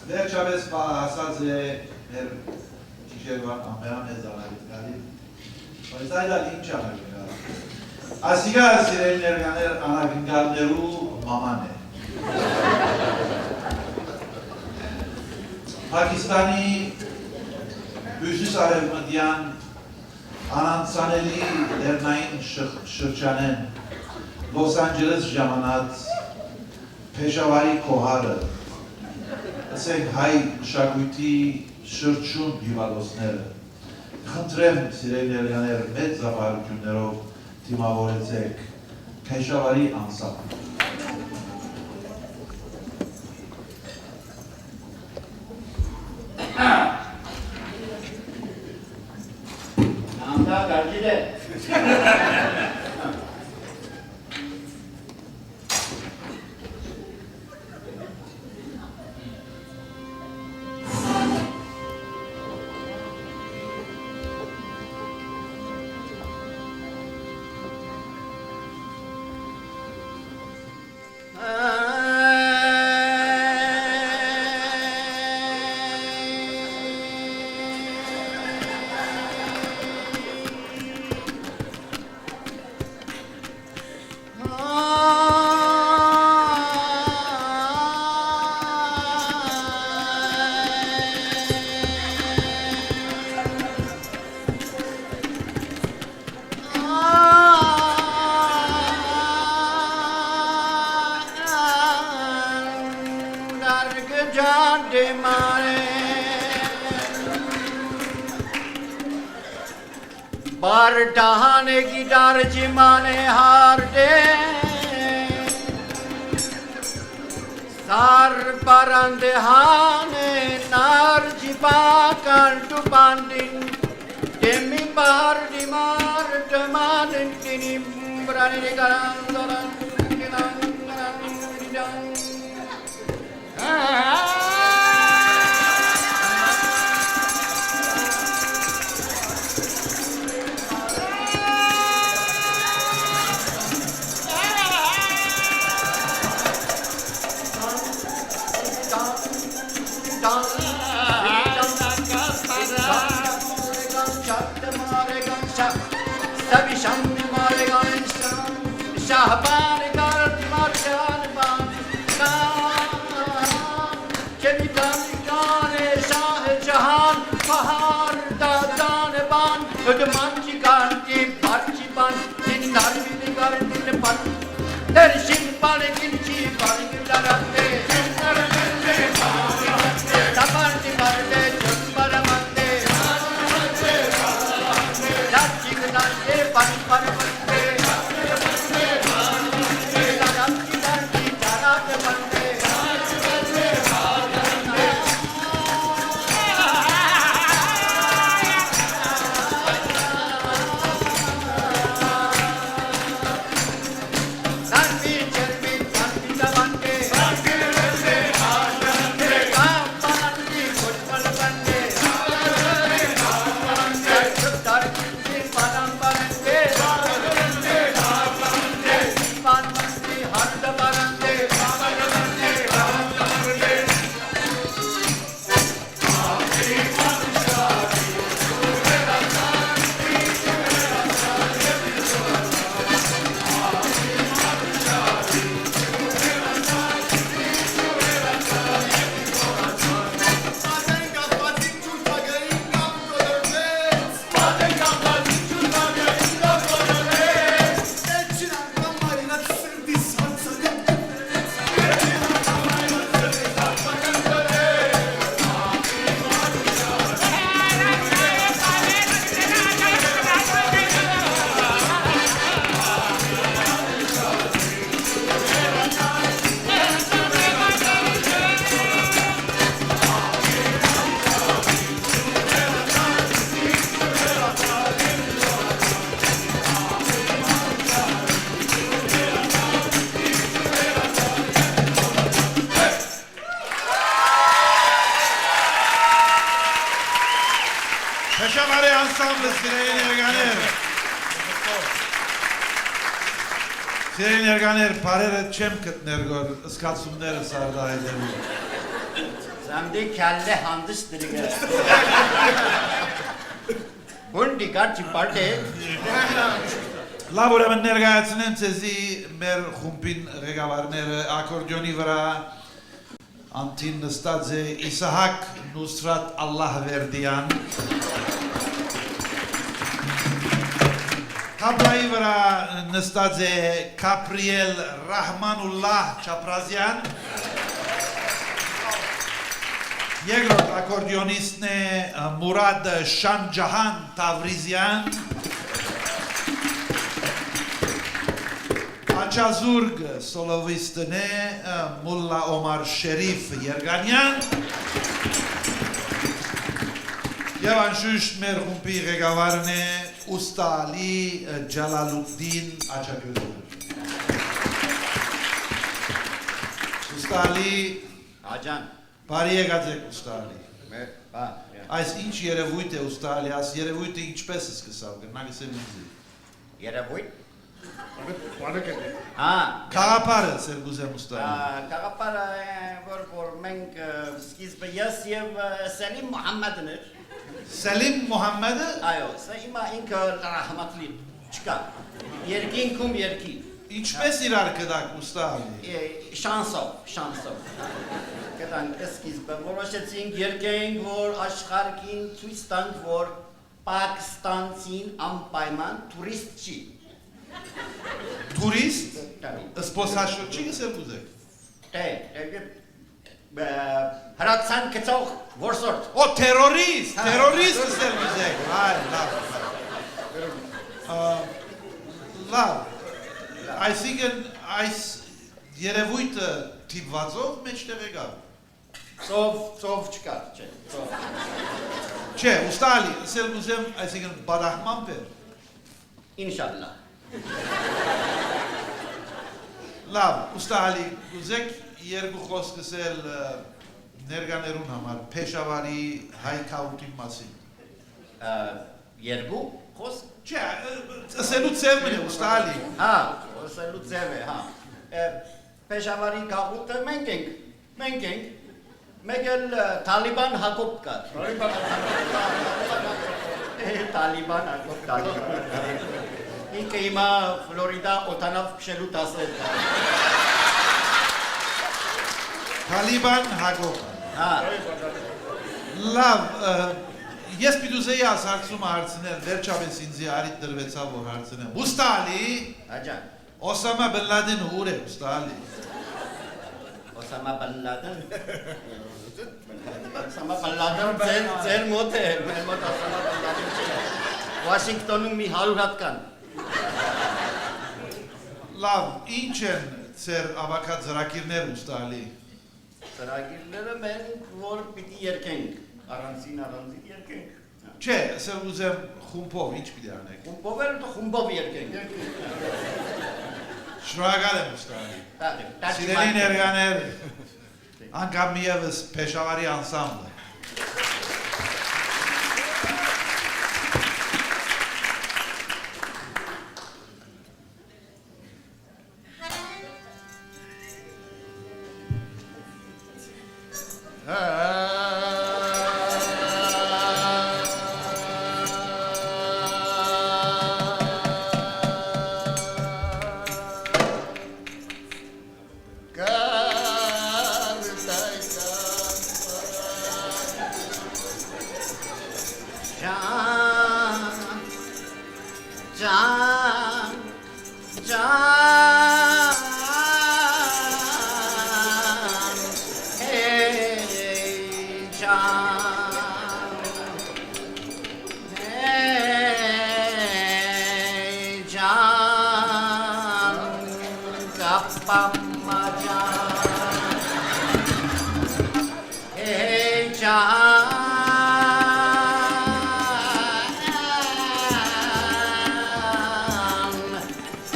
Վերջապես ասած է մեր ճիշերվան ամենամեծ անագնալի, բայց այդ ալ ինչ անագնալ։ Ասիգա սիրել ներգաներ անագնալներու մաման է։ Պակիստանի հյուսիս արևմտյան անանցանելի լեռնային շրջանեն Լոս Անջելես ժամանած Փեշավարի քոհարը ասենք հայ մշակույթի շրջուն հիվանդոսները խնդրեմ սիրելի ներկաներ մեծ զավարություններով դիմավորեցեք Փեշավարի անսամբլ Namda gargile. Bardahane gidar cimane harde Sar parandehane nar jibakan tu banding Demi bar di mar demanin kini berani di galang galang galang galang galang Şahbani garip marşan ban Çemitan gane şah cahan Bahar da dane ban Ödman çıkan ki parçı ban Senin harbini garibini ban Derşin bani kilçi bani gülarande Tabanci barde çömbara mande Laçı gınande bani bani bani Փեշավարի անսամբլը սիրելի ներկաներ Սիրելի ներկաներ, բարերը չեմ գտներ գոր սկացումները սարդայելու։ Zamdi kelle handış diriger. Bundi garchi parte. Լավ ուրեմն ներկայացնեմ ցեզի մեր խումբին ղեկավարները ակորդիոնի վրա Անտին նստած է Իսահակ Նուսրատ Ալլահվերդյան Թաբլայի վրա նստած է Կապրիել Ռահմանուլլահ Չապրազյան Երկրորդ ակորդիոնիստն է Մուրադ Շանջահան Թավրիզյան Աչազուրգ սոլովիստն է Մուլլա Օմար Շերիֆ Երգանյան Եվ անշուշտ մեր խումբի ղեկավարն է Ուստա Ալի Ջալալուդդին Աչակրզյան Ուստա Ալի Acan. Բարի եկած եք Ուստա Ալի Ba. Այս ինչ երևույթ է Ուստա Ալի, այս երևույթը ինչպես է սկսավ, գնագս է միզի Yere buy. Կաղապարը սերգուզեմ Ուստա Ալի Kagapar vor menk skizbe yas yev Selim Muhammed'nir. Սելիմ Մոհամմեդը Ayo, sa ima inka rahmatli. Çıkar. Yerkin kum yerki. ինչպես իրար կդակ Ուստա Ալի Şansov. Kedan skizbe voroshetsin yerken vor aşkarkin Tuistan vor Pakistansin ampayman turistçi. Տուրիստ, Tabii. սպոսաշրջի սերգուզեք Հրացան կծող որսորդ Օ, տերորիստ սերգուզեք Լավ Այսինքն այս երևույթը թիպվածով մեջտեղ եկավ Ծով չկար Չէ, Ուստա Ալի, սերգուզեմ այսինքն բադահման պեր İnşallah Լավ, Ուստա Ալի, ուզեք երկու խոսք ասել ներկաներուն համար Փեշավարի հայքաուտի մասին Երգու խոս Չէ, ասելու ծևն է Ուստա Ալի Սելու ձև է Պեշավարի կաղուտը մենք ենք Մեկ էլ Թալիբան Հակոբ կար Թալիբան Հակոբ Ինքը հիմա Ֆլորիդա օտանավ քշելու տասել Թալիբան Հակոբ Լավ, ես պիտուզեի աս հարցումը հարցնել, վերջապես ինձի արիտ դրվեցավ որ հարցնեմ Ուստա Ալի, Աջան Օսամա Բեն Լադեն ուր է Ուստա Ալի Osama Bin Laden Osama Bin Laden ձեր մոտ է մեր մոտ Osama Bin Laden չի Վաշինգտոնում մի 100 հատ կան Լավ, ինչ են ծեր ավակա ծրագիրներ Ուստա Ալի Ծրագիրները մենք որ պիտի երկենք առանձին երկենք Չէ, ասել ուզեմ խումբով ինչ պիտի անեք Խումբով էլ խումբով երկենք Շնորհակալ եմ Ուստա Ալի Սիրելի ներկաներ անգամ միևս Փեշավարի անսամբլը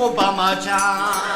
Obama Can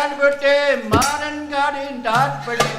Maran Bute, Maran Garden, Dot Bute.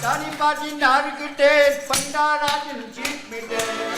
Tani Pati Nargute, Pandarajan, Chief Mite.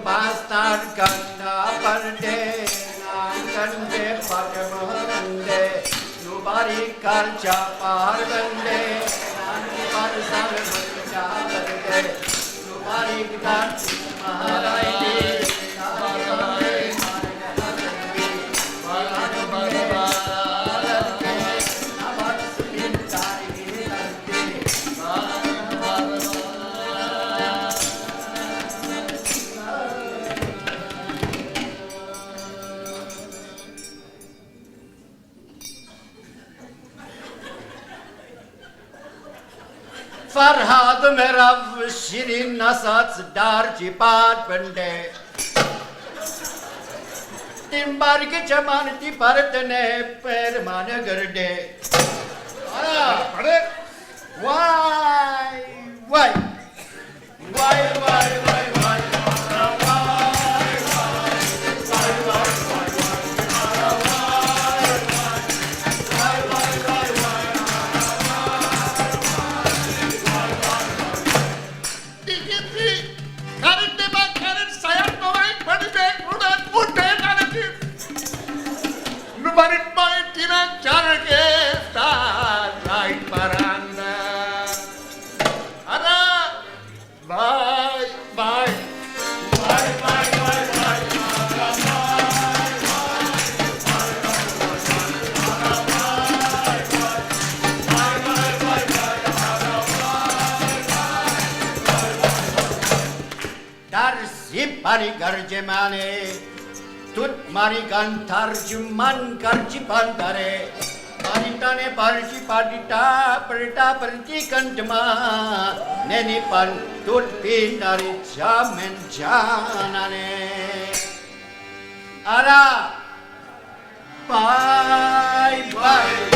Bastar Ganda Parde, Nankande Pagamande, Nubari Karcha Parvande, Nankar Sarvanja Parde, Nubari Karcha Maharaidi, Farhad Merav Shirin Nasats Darji Pat Bande Timbarki Chamanti Paratane Permana Gurde Why? Pari Garjemane, Tut Marigan Tarjuman Karchipandare, Paritane Parchi Padita, Perita Perti Kantama, Nenipan Tut Pindari Chamen Chanane. Ara, bye.